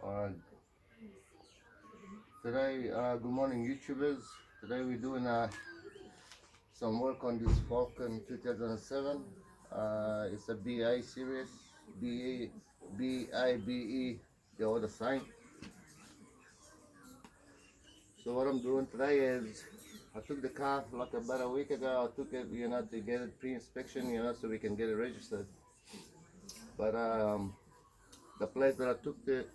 Alright, today, good morning YouTubers. Today we're doing some work on this Falcon 2007. It's a BA series, BE, the other sign. So what I'm doing today is, I took the car like about a week ago. I took it, to get it pre-inspection, so we can get it registered. But the place that I took it,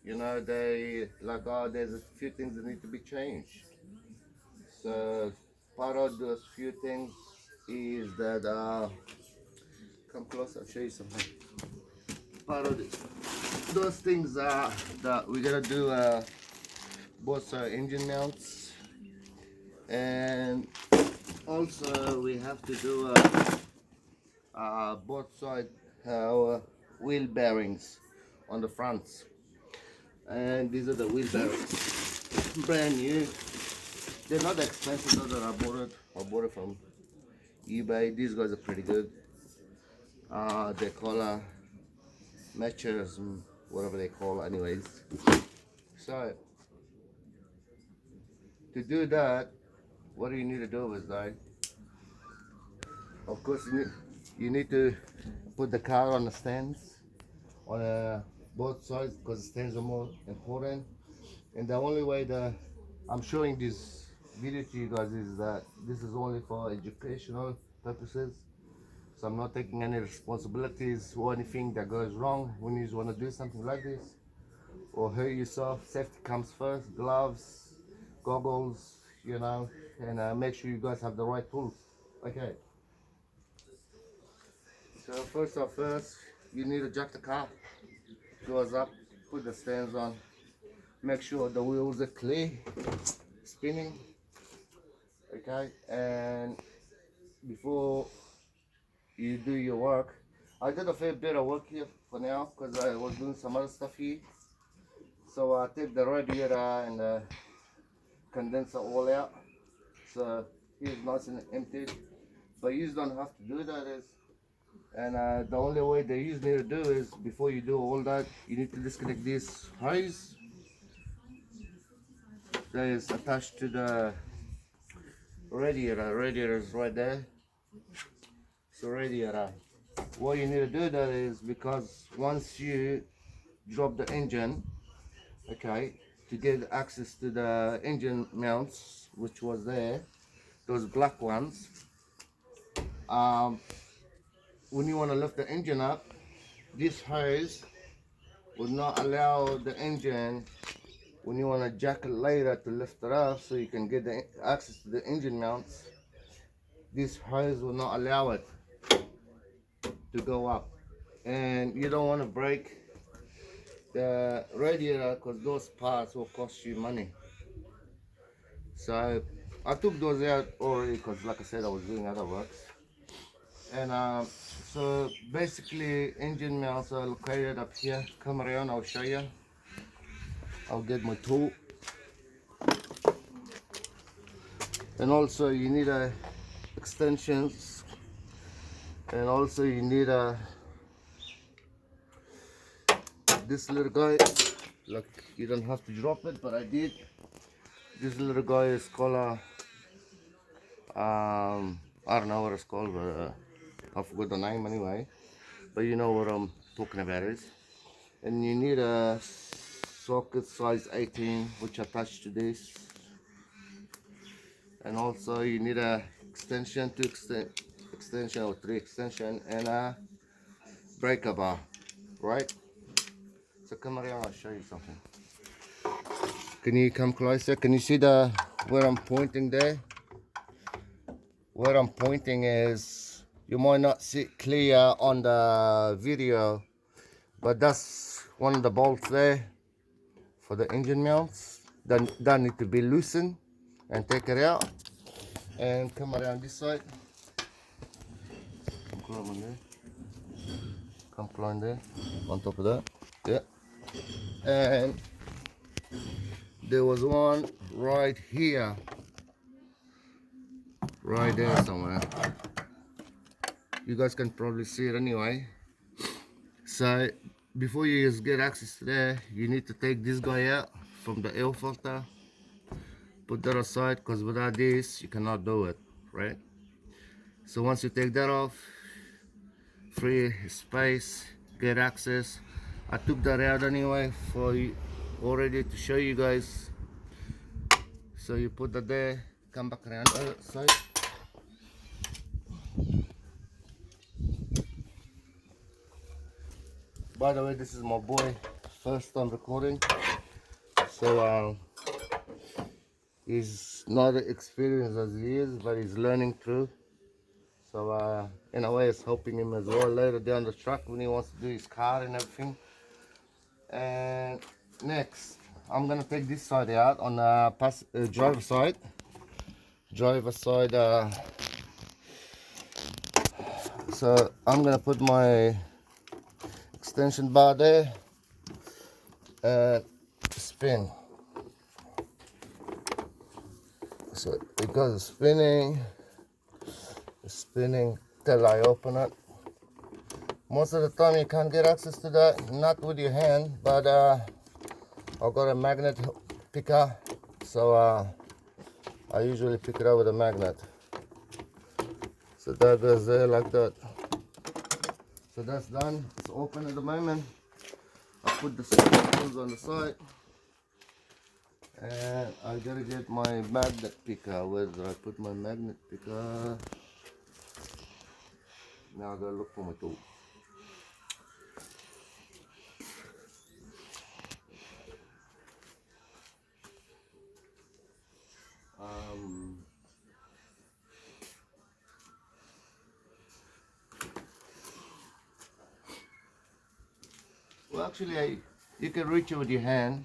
they like, oh, there's a few things that need to be changed. So part of those few things is that come close, I'll show you something. Part of those things are that we gotta do both engine mounts, and also we have to do both side wheel bearings on the fronts. And these are the wheel bearings, brand new. They're not expensive though. That I bought it from eBay. These guys are pretty good. They call matchers, whatever they call, anyways. So to do that, what do you need to do is like, of course, you need to put the car on the stands on both sides, because the stands are more important. And the only way that I'm showing this video to you guys is that this is only for educational purposes. So I'm not taking any responsibilities or anything that goes wrong when you want to do something like this or hurt yourself. Safety comes first. Gloves, goggles, and make sure you guys have the right tools. Okay. So first, you need to jack the car. Goes up, put the stands on. Make sure the wheels are clear, spinning. Okay, and before you do your work, I did a fair bit of work here for now because I was doing some other stuff here. So I take the radiator and the condenser all out. So here's nice and empty. But you don't have to do that. And the only way that you need to do is, before you do all that, you need to disconnect this hose that is attached to the radiator. Radiator is right there. So radiator. What you need to do that is, because once you drop the engine, okay, to get access to the engine mounts, which was there, those black ones, when you want to lift the engine up, this hose will not allow the engine, when you want to jack it later to lift it up so you can get the access to the engine mounts, this hose will not allow it to go up. And you don't want to break the radiator, because those parts will cost you money. So I took those out already because, like I said, I was doing other works. And so basically, engine mounts are located up here. Come around, I'll show you. I'll get my tool. And also you need extensions, and also you need this little guy. Look, you don't have to drop it, but I did. This little guy is called I don't know what it's called, but I forgot the name anyway. But you know what I'm talking about is. And you need a socket size 18, which attached to this. And also you need a extension, extension or 3 extension, and a breaker bar, right? So come around, I'll show you something. Can you come closer? Can you see where I'm pointing there? Where I'm pointing is, you might not see it clear on the video, but that's one of the bolts there for the engine mounts that need to be loosened and take it out. And come around this side. Come climb on there. Come climb there, on top of that. Yeah. And there was one right here, right there somewhere. You guys can probably see it anyway. So before you just get access to there, you need to take this guy out from the air filter, put that aside, because without this you cannot do it, right? So once you take that off, free space, get access. I took that out anyway for you already to show you guys. So you put that there, come back around the other side. By the way, this is my boy, first time recording, so he's not as experienced as he is, but he's learning through. So in a way, it's helping him as well later down the track when he wants to do his car and everything. And next, I'm gonna take this side out on the driver side. So I'm gonna put my extension bar there and spin. So it goes spinning till I open it. Most of the time you can't get access to that, not with your hand, but I've got a magnet picker, so I usually pick it up with a magnet. So that goes there like that. So that's done. It's open at the moment. I put the screws on the side, and I gotta get my magnet picker. Where did I put my magnet picker? Now I gotta look for my tool. Well, actually, you can reach it with your hand.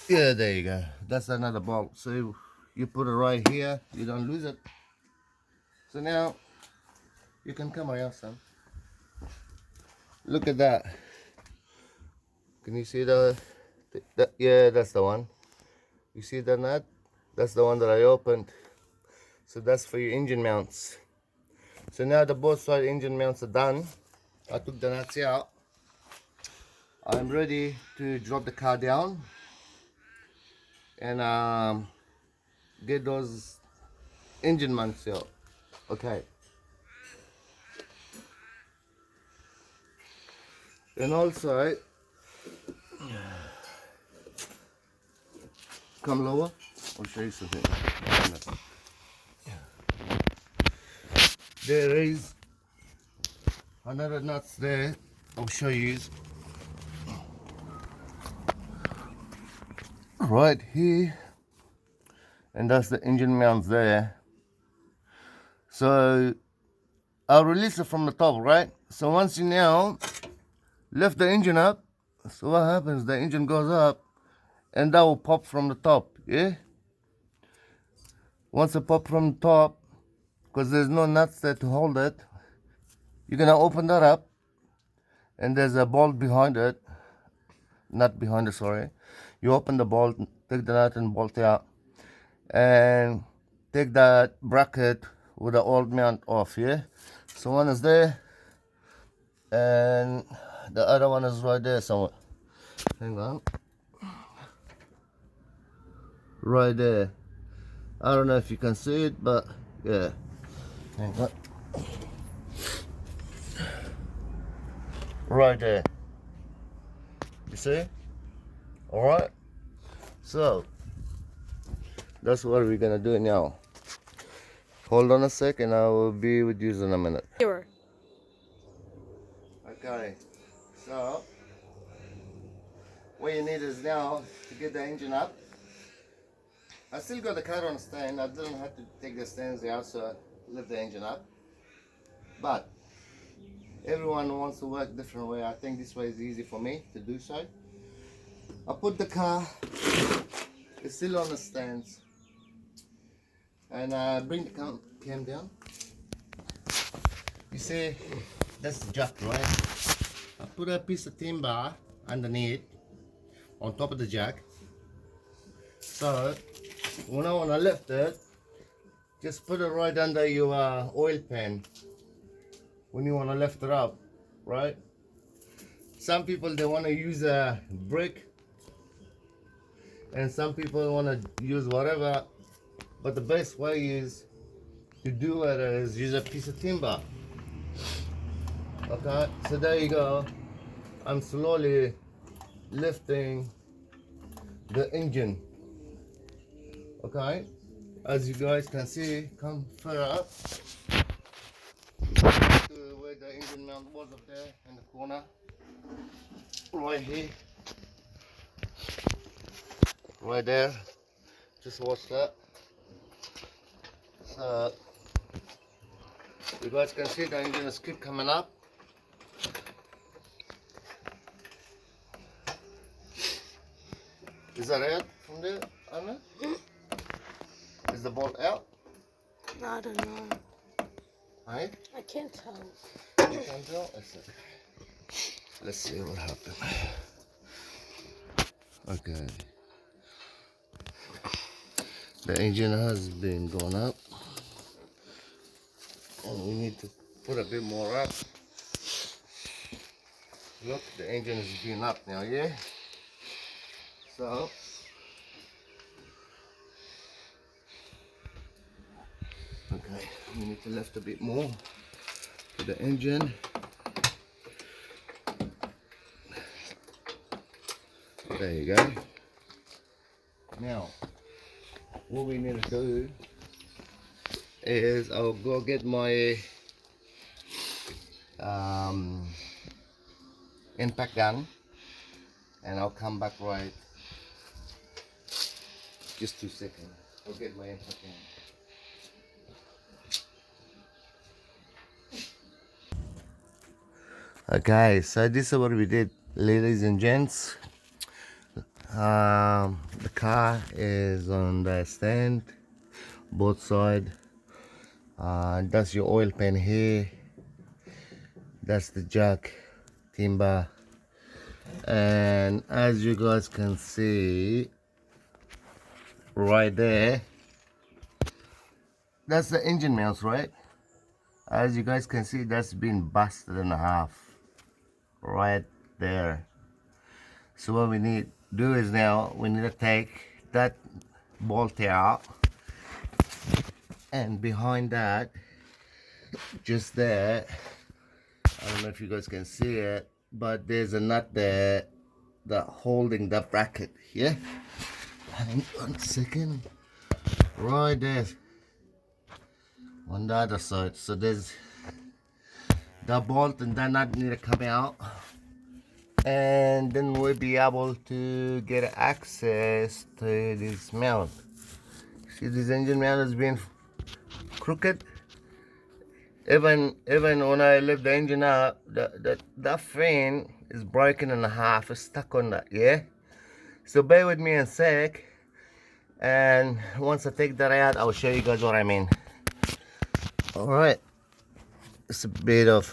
Yeah, there you go. That's another bolt. So you put it right here, you don't lose it. So now you can come around, son. Look at that. Can you see yeah, that's the one. You see the nut? That's the one that I opened. So that's for your engine mounts. So now the both side engine mounts are done. I took the nuts out. I'm ready to drop the car down and get those engine mounts out. Okay. And also, come lower. I'll show you something. There is another nuts there. I'll show you. Right here, and that's the engine mounts there. So I'll release it from the top, right? So once you now lift the engine up, so what happens, the engine goes up and that will pop from the top, yeah? Once it pop from the top, because there's no nuts there to hold it, you're gonna open that up and there's a bolt behind it, nut behind it, sorry. You open the bolt, take the nut and bolt out, and take that bracket with the old mount off, yeah? So one is there and the other one is right there somewhere. Hang on. Right there. I don't know if you can see it, but yeah. Hang on. Right there. You see? Alright. So that's what we're gonna do now. Hold on a second, I will be with you in a minute. Sure. Okay, so what you need is now to get the engine up. I still got the car on stand. I didn't have to take the stands out, so lift the engine up. But everyone wants to work different way. I think this way is easy for me to do so. I put the car, it's still on the stands, and I bring the cam down. You see, that's the jack, right? I put a piece of timber underneath, on top of the jack. So when I want to lift it, just put it right under your oil pan. when you want to lift it up, right? Some people, they want to use a brick, and some people want to use whatever, but the best way is to do it is use a piece of timber. Okay, so there you go. I'm slowly lifting the engine. Okay, as you guys can see, come further up to where the engine mount was, up there in the corner, right here, right there. Just watch that. So you guys can see the engine is keep coming up. Is that out from there, Anna? Is the bolt out? I don't know. Right? I can't tell. You can't tell? Let's see what happened. Okay. The engine has been going up. And we need to put a bit more up. Look, the engine is being up now, yeah? So, okay, we need to lift a bit more to the engine. There you go. Now, what we need to do is I'll go get my impact gun, and I'll come back right. Just 2 seconds. I'll get my impact gun. Okay, so this is what we did, ladies and gents. The car is on the stand, both sides. That's your oil pan here. That's the jack, timber, and as you guys can see, right there, that's the engine mounts, right? As you guys can see, that's been busted in half, right there. So what we need to do is now we need to take that bolt out, and behind that, just there, I don't know if you guys can see it, but there's a nut there that holding the bracket here. Hang on a second. Right there on the other side. So there's the bolt and that nut need to come out, and then we'll be able to get access to this mount. See, this engine mount has been crooked. Even when I lift the engine up, that fin is broken in half. It's stuck on that, yeah? So bear with me a sec, and once I take that out, I'll show you guys what I mean. Alright, it's a bit of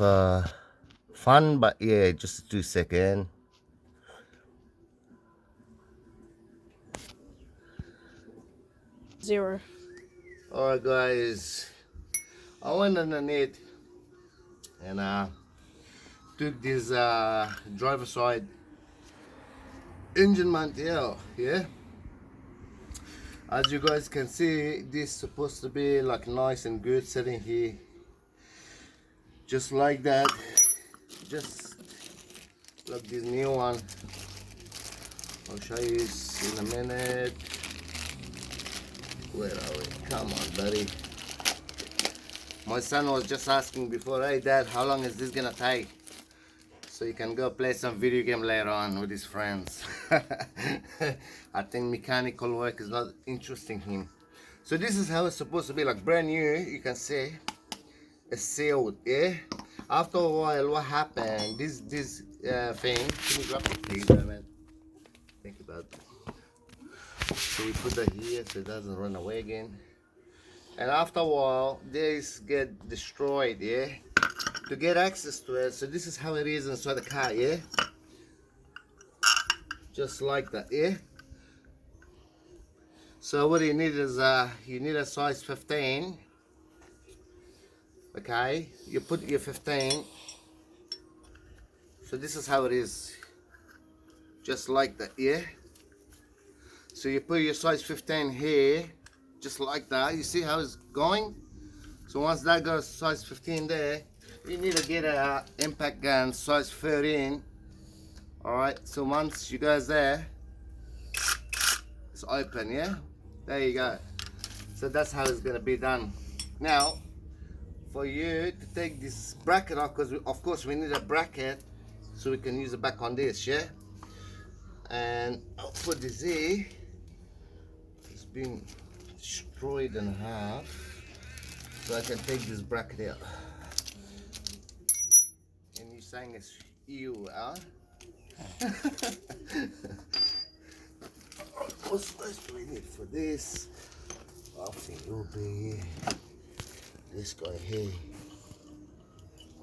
fun, but yeah, just 2 seconds. Zero. Alright guys, I went underneath and took this driver side engine mount out, yeah? As you guys can see, this is supposed to be like nice and good sitting here, just like that. Just like this new one, I'll show you in a minute. Where are we? Come on, buddy. My son was just asking before, hey dad, how long is this gonna take? So you can go play some video game later on with his friends. I think mechanical work is not interesting him. So this is how it's supposed to be, like brand new. You can see it's sealed, yeah? After a while, what happened, this thing, can you grab it please, man? Think about that. So we put that here so it doesn't run away again. And after a while, these get destroyed, yeah? To get access to it, so this is how it is inside the car, yeah? Just like that, yeah? So what you need is you need a size 15 Okay, you put your 15. So this is how it is, just like that, yeah. So you put your size 15 here, just like that. You see how it's going? So once that goes size 15 there, you need to get a impact gun size 13. Alright, so once you guys there, it's open, yeah? There you go. So that's how it's gonna be done. Now, for you to take this bracket off, because of course we need a bracket so we can use it back on this, yeah? And I'll put this here. It's been destroyed in half, so I can take this bracket out. And you're saying it's you, huh? What space do we need for this? I think it'll be this guy here.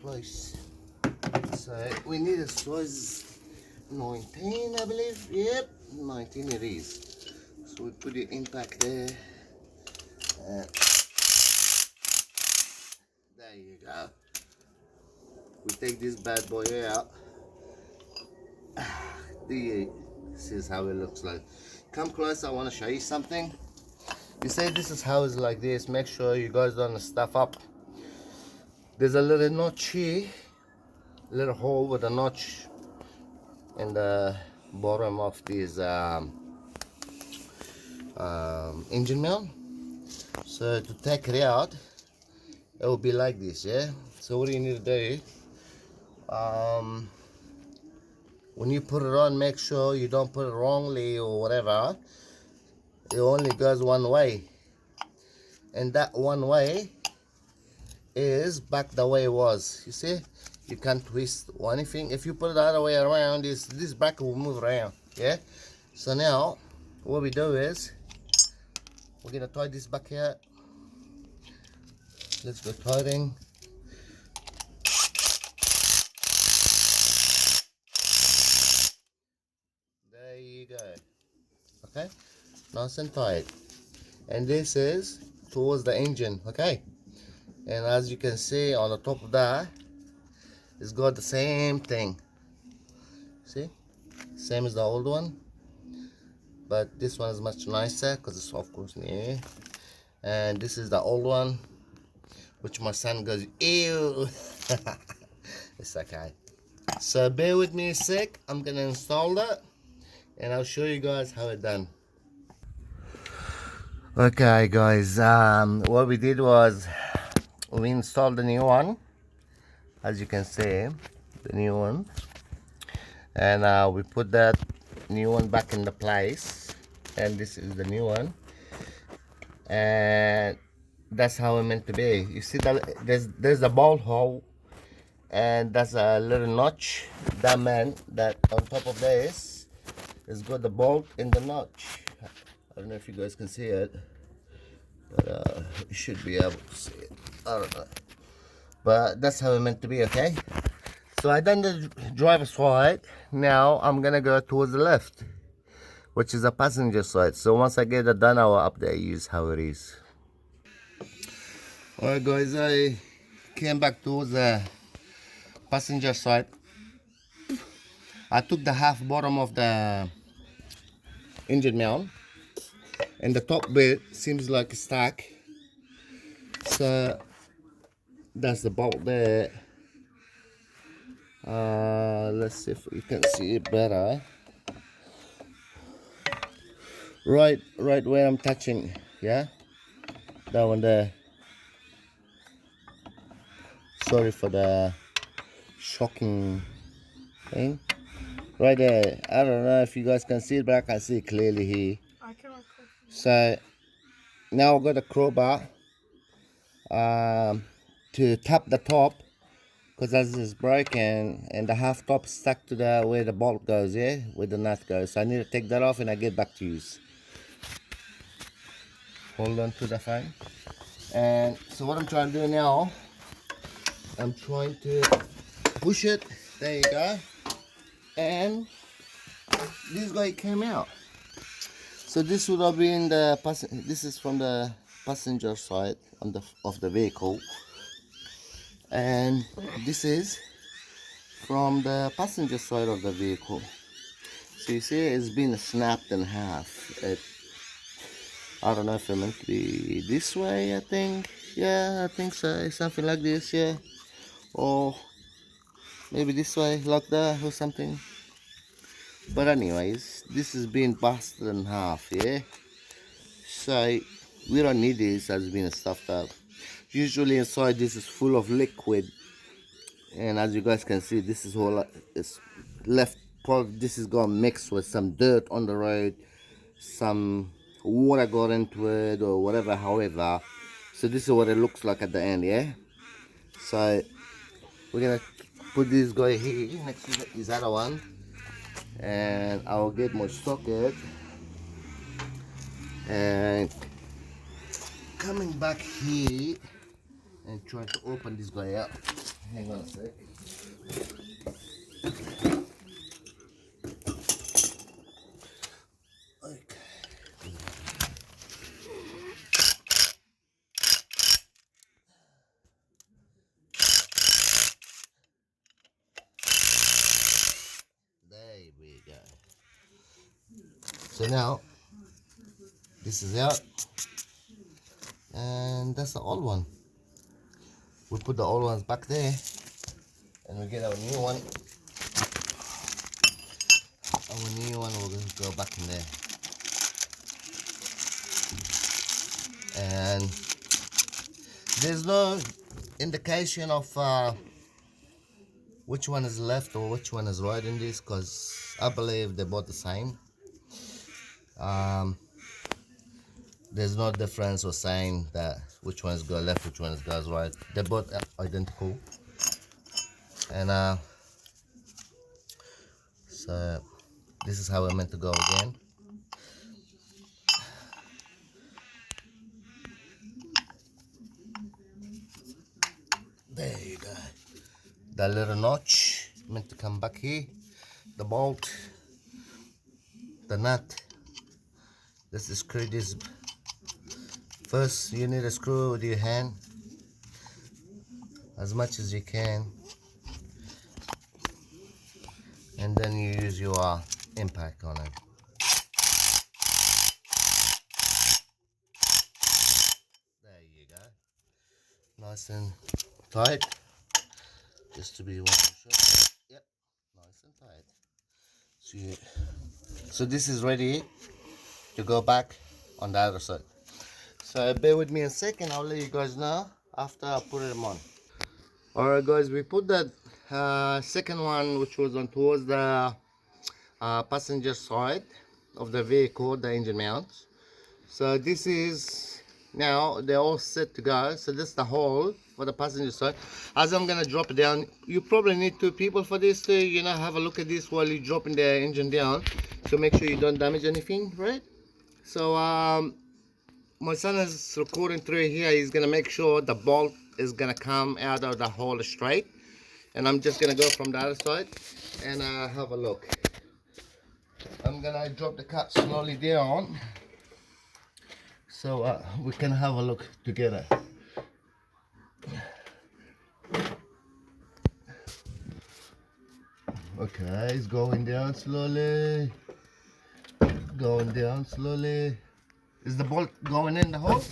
Close. So we need a size 19, I believe. Yep, 19 it is. So we put the impact there. And there you go. We take this bad boy out. This is how it looks like. Come close, I want to show you something. You say this is how it's like this. Make sure you guys don't stuff up. There's a little notch here, little hole with a notch in the bottom of this engine mount. So to take it out, it will be like this, yeah. So what do you need to do? When you put it on, make sure you don't put it wrongly or whatever. It only goes one way, and that one way is back the way it was. You see, you can't twist or anything. If you put it the other way around, this bracket will move around, yeah. So now what we do is we're gonna tie this back here. Let's go tightening. There you go. Okay, nice and tight. And this is towards the engine, okay. And as you can see on the top of that, it's got the same thing. See, same as the old one, but this one is much nicer because it's of course new. And this is the old one, which my son goes, ew. It's okay. So bear with me a sec. I'm gonna install that, and I'll show you guys how it's done. Okay, guys. What we did was we installed the new one, as you can see, the new one, and we put that new one back in the place, and this is the new one, and that's how it meant to be. You see that there's a ball hole, and that's a little notch. That meant that on top of this is got the bolt in the notch. I don't know if you guys can see it, but you should be able to see it. I don't know, but that's how it meant to be. Okay, so I done the driver's side. Now I'm gonna go towards the left, which is a passenger side. So once I get it done, I will update you how it is. Alright guys, I came back towards the passenger side. I took the half bottom of the engine mount, and the top bit seems like a stack. So that's the bolt there. Let's see if you can see it better. Right where I'm touching, yeah, that one there. Sorry for the shocking thing. Right there. I don't know if you guys can see it, but I can see it clearly here. I cannot. So now I've got a crowbar to tap the top, because as it's broken and the half top stuck to the where the bolt goes, yeah, where the nut goes. So I need to take that off and I get back to you. Hold on to the phone. And so what I'm trying to do now, I'm trying to push it. There you go. And this guy came out. So this would have been the this is from the passenger side of the vehicle. And this is from the passenger side of the vehicle. So you see it's been snapped in half. I don't know if it meant to be this way, I think. Yeah, I think so. Something like this, yeah. Or maybe this way, like that, or something. But anyways, this is being busted in half, yeah. So we don't need this as being stuffed up. Usually inside this is full of liquid, and as you guys can see, this is all is left. Probably this is gonna mix with some dirt on the road, some water got into it or whatever. However, so this is what it looks like at the end, yeah. So we're gonna put this guy here next to this other one, and I'll get my socket and coming back here and try to open this guy up. Hang on a sec. Okay. There we go. So now this is out, and that's the old one. We put the old ones back there, and we get our new one. Our new one will go back in there, and there's no indication of which one is left or which one is right in this, because I believe they're both the same. There's no difference or saying that which one is go left, which one is goes right. They're both identical, and so this is how we're meant to go again. There you go. That little notch meant to come back here. The bolt, the nut. Let's screw this. First, you need to screw with your hand as much as you can, and then you use your impact on it. There you go. Nice and tight. Just to be 1%. Yep, nice and tight. So this is ready to go back on the other side. So bear with me a second, I'll let you guys know after I put them on. Alright guys, we put that second one, which was on towards the passenger side of the vehicle, the engine mounts. So this is, now they're all set to go. So this is the hole for the passenger side. As I'm gonna drop it down, you probably need two people for this to, you know, have a look at this while you're dropping the engine down, so make sure you don't damage anything, right? So my son is recording through here. He's gonna make sure the bolt is gonna come out of the hole straight, and I'm just gonna go from the other side and have a look. I'm gonna drop the cut slowly down so we can have a look together. Okay, it's going down slowly. Going down slowly. Is the bolt going in the hole?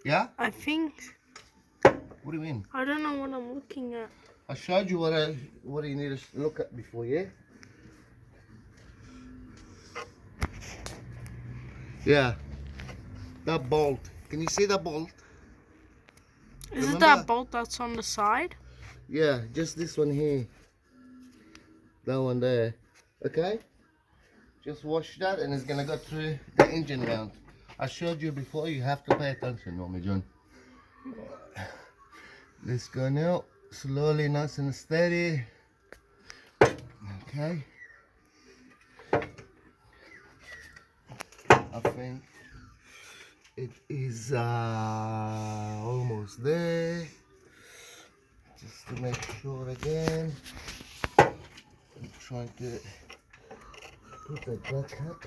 Yeah? I think. What do you mean? I don't know what I'm looking at. I showed you what you need to look at before, yeah? Yeah. That bolt. Can you see that bolt? Is it Remember? that bolt that's on the side? Yeah, just this one here. That one there. Okay? Just wash that and it's gonna go through the engine mount. I showed you before, you have to pay attention, Mommy John. Let's go now. Slowly, nice and steady. Okay. I think it is almost there. Just to make sure again. I'm trying to put that back up.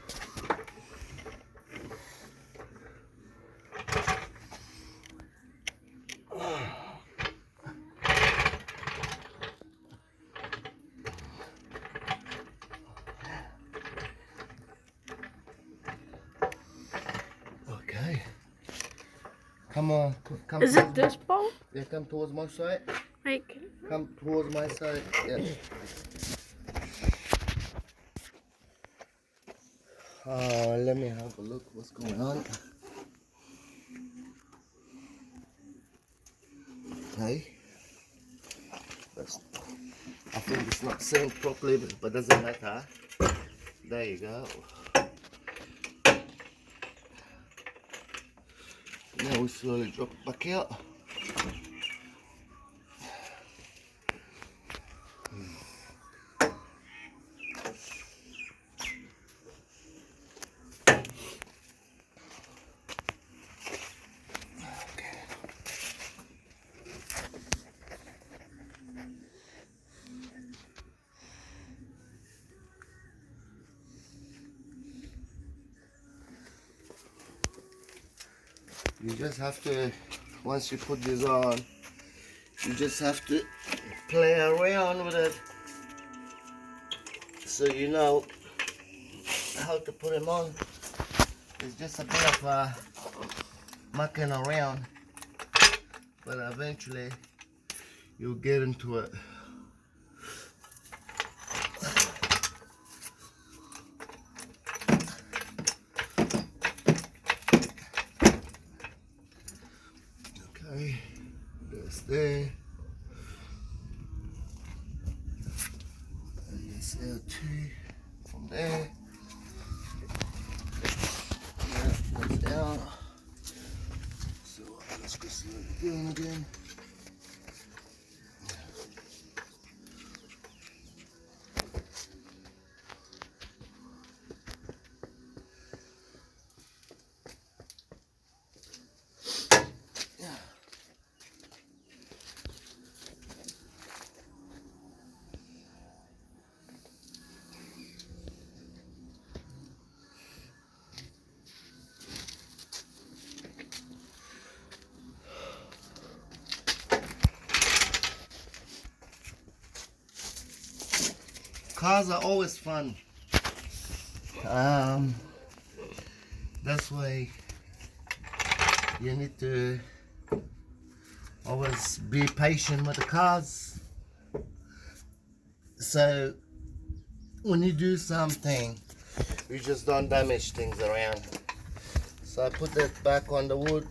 Come on, come. Is it this bolt? Yeah, come towards my side. Like, Come towards my side. Yeah. Let me have a look what's going on. Okay. I think it's not synced properly, but doesn't matter. There you go. Now we slowly drop it back out. You just have to, once you put this on, you just have to play around with it so you know how to put them on. It's just a bit of mucking around, but eventually you'll get into it. Okay, that's there. And this L2 from there. Yeah, that's out. So let's go see what we're doing again. Cars are always fun. That's why you need to always be patient with the cars. So when you do something, you just don't damage things around. So I put that back on the wood.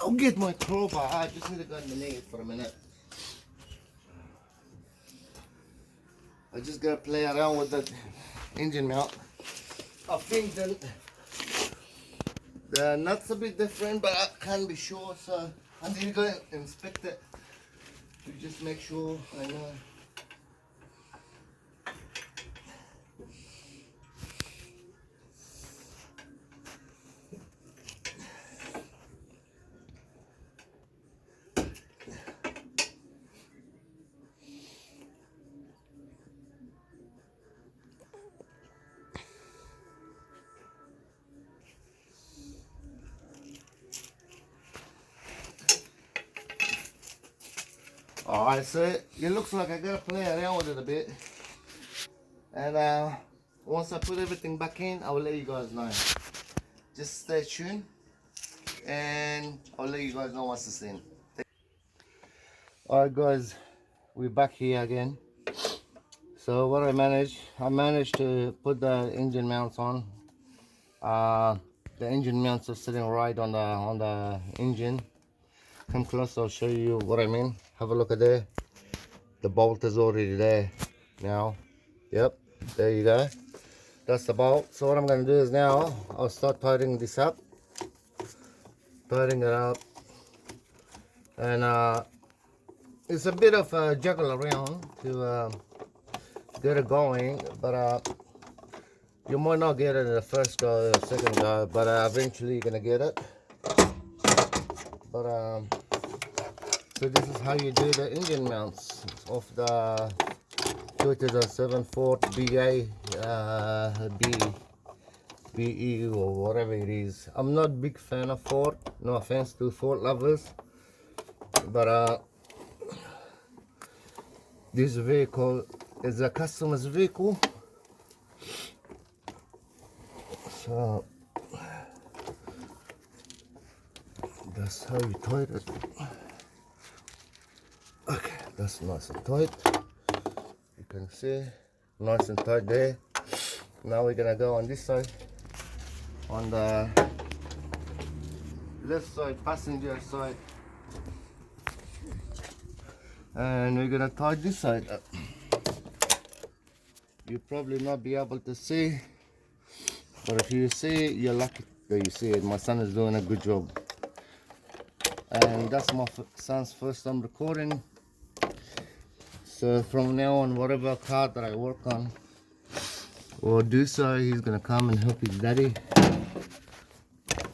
I'll get my crowbar. I just need to go underneath it for a minute. I just gotta play around with the engine mount. I think the nuts a bit different, but I can't be sure, so I need to go and inspect it to just make sure I know. Alright, so it looks like I gotta play around with it a bit. And once I put everything back in, I will let you guys know. Just stay tuned and I'll let you guys know once it's in. Alright guys, we're back here again. So what I managed to put the engine mounts on. The engine mounts are sitting right on the engine. Come close, I'll show you what I mean. Have a look at there. The bolt is already there now. Yep, there you go. That's the bolt. So what I'm going to do is now I'll start tightening this up. tightening it up, and it's a bit of a juggle around to get it going, but you might not get it in the first go or second go, but eventually you're gonna get it. But so this is how you do the engine mounts of the 2007 Ford BA BE or whatever it is. I'm not a big fan of Ford, no offense to Ford lovers, but this vehicle is a customer's vehicle, so that's how you tight it. Okay, that's nice and tight. You can see, nice and tight there. Now we're gonna go on this side, on the left side, passenger side, and we're gonna tie this side up. You'll probably not be able to see, but if you see it, you're lucky that you see it. My son is doing a good job, and that's my son's first time recording. So from now on, whatever car that I work on or do so, he's gonna come and help his daddy,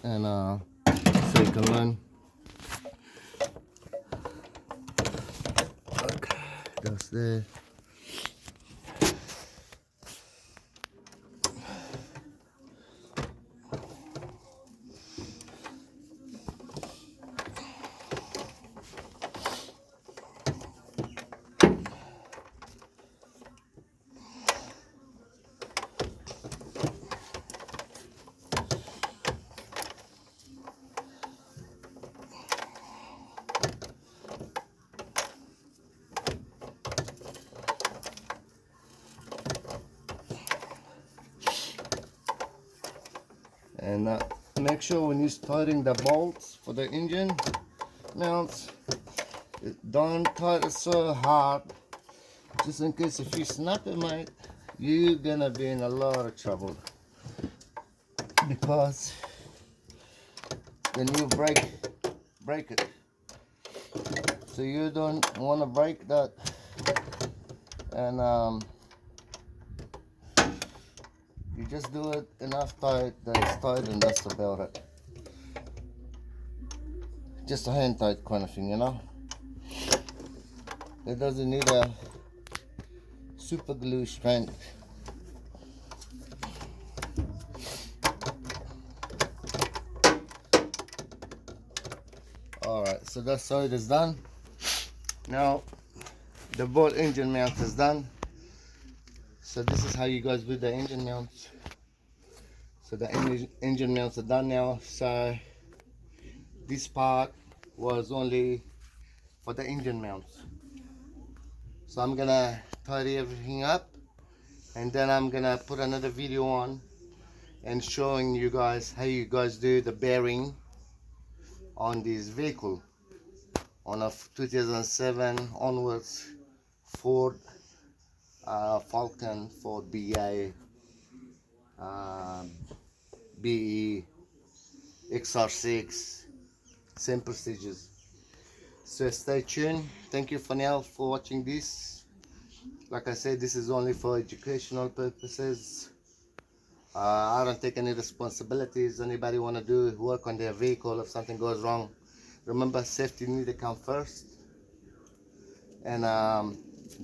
and so he can learn. Okay, that's there. And make sure when you're tightening the bolts for the engine mounts, don't tighten it so hard, just in case if you snap it, mate, you're gonna be in a lot of trouble, because then you break it. So you don't want to break that, and you just do it enough tight that it's tight, and that's about it. Just a hand tight kind of thing, you know. It doesn't need a super glue strength. Alright, so that side is done. Now the both engine mount is done. So this is how you guys do the engine mounts. So the engine mounts are done now. So this part was only for the engine mounts. So I'm gonna tidy everything up, and then I'm gonna put another video on and showing you guys how you guys do the bearing on this vehicle, on a 2007 onwards Ford Falcon, Ford BA BE XR6, same procedures. So stay tuned. Thank you for now for watching this. Like I said, this is only for educational purposes. I don't take any responsibilities. Anybody want to do work on their vehicle, if something goes wrong, remember safety need to come first. And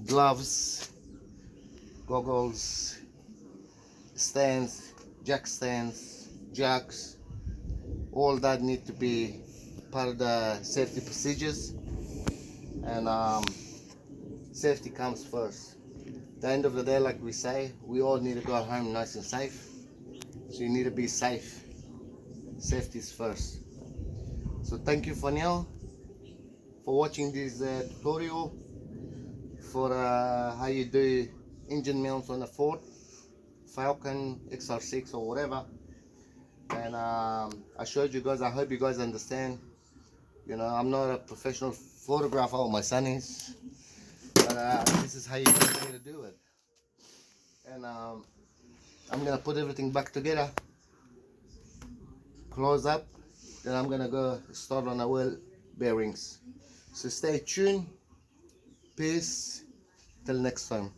gloves, goggles, stands, jack stands, jacks, all that need to be part of the safety procedures. And safety comes first. At the end of the day, like we say, we all need to go home nice and safe. So you need to be safe. Safety is first. So thank you for now for watching this tutorial for how you do engine mounts on a Ford Falcon XR6 or whatever. And I showed you guys. I hope you guys understand. You know, I'm not a professional photographer, or my son is, but this is how you need to do it. And I'm gonna put everything back together, close up Then I'm gonna go start on the wheel bearings. So stay tuned. Peace. Till next time.